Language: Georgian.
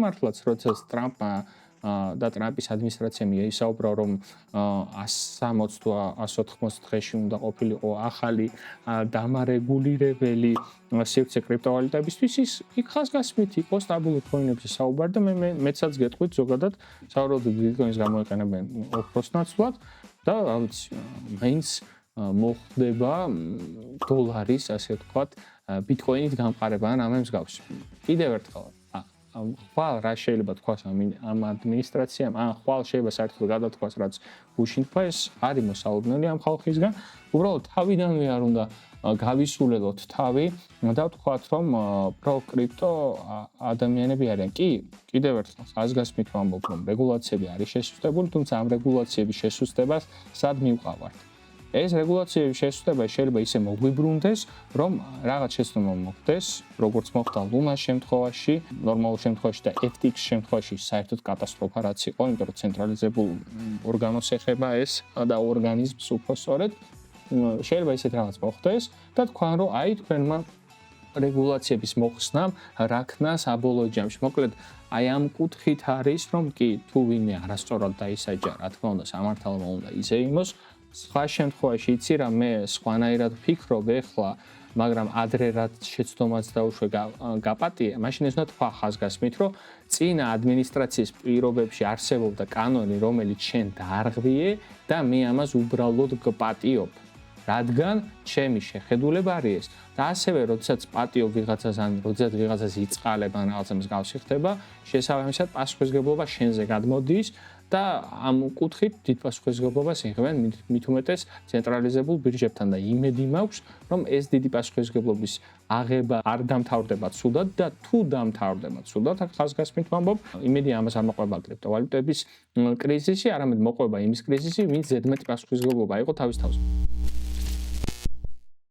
მართლაც როდესაც ტრამპმა და ტრამპის ადმინისტრაციამ ისაუბრა, რომ 160 თუ 180 დღეში უნდა ყოფილიყო ახალი დამარეგულირებელი სივრცე კრიპტოვალუტებისთვის, ის იქ ხაზგასმით იყო სტაბილურ ქოინებზე საუბარდა. მეცაც გეტყვით ზოგადად სავარაუდოდ ბიტკოინს გამოიყენებენ ოქროს ნაცვლად და მაინც მოხდება დოლარის, ასე ვთქვათ, ბიტკოინით გამყარება ან ამას მსგავსი. კიდევ ერთხელ ხვალ რა შეიძლება თქვას ამ ადმინისტრაციამ, ხვალ შეიძლება საერთოდ გადათქვას, რაც უშინთქვა, ეს არის მოსალოდნელი ამ ხალხისგან. უბრალოდ თავიდანვე არ უნდა გავისულელოთ თავი და ვთქვათ, რომ პრო კრიპტო ადამიანები არიან. კი, კიდევ ერთხელ ხაზგასმით ვამბობ, რომ რეგულაციები არის შესუსტებული, თუმცა ამ რეგულაციების შესუსტებას სად მივყავართ? ეს რეგულაციების შესუსტება შეიძლება ისე მოგვიბრუნდეს, რომ რაღაც შეცდომა მოხდეს, როგორც მოხდა ლუნას შემთხვევაში, ნორმალურ შემთხვევაში და FTX შემთხვევაში საერთოდ კატასტროფა რაც იყო, იმიტომ რომ ცენტრალიზებულ ორგანოს ეხება ეს და ორგანიზმს უფრო სწორედ შეიძლება ისეთ რაღაც მოხდეს და თქვან რომ აი თქვენმა რეგულაციების მოხსნამ რაქნა საბოლოო ჯამში. მოკლედ აი ამ კუთხით არის, რომ კი თუ ვინმე არასწორად დაისაჯა, რა თქმა უნდა, სამართალმა უნდა იზეიმოს. სხვა შემთხვევაში იცი რა მე სხვანაირად ვფიქრობ ეხლა, მაგრამ ადრე რაც შეცდომაც დაუშვე გაპატიე, მაშინ ეს უნდა თქვა ხაზგასმით, რომ წინა ადმინისტრაციის პირობებში არსებობდა კანონი, რომელიც შენ დაარღვიე და მე ამას უბრალოდ გპატიობ. რადგან ჩემი შეხედულება არის ეს. და ასევე, როდესაც პატიობ ვიღაცას ან როდესაც ვიღაცას იწყალებ ან რაღაცა მსგავსი ხდება, შესაბამისად პასუხისმგებლობა შენზე გადმოდის და ამ კუთხით დიდ პასუხისმგებლობას იღებენ მით უმეტეს ცენტრალიზებულ ბირჟებთან და იმედი მაქვს, რომ ეს დიდი პასუხისმგებლობის აღება არ დამთავრდება ცუდად და თუ დამთავრდება ცუდად, აქ ხაზგასმით ვამბობ, იმედი ამას არ მოყვება კრიპტოვალუტების კრიზისი, არამედ მოყვება იმის კრიზისი, ვინც ზედმეტ პასუხისმგებლობა იყო თავის თავზე.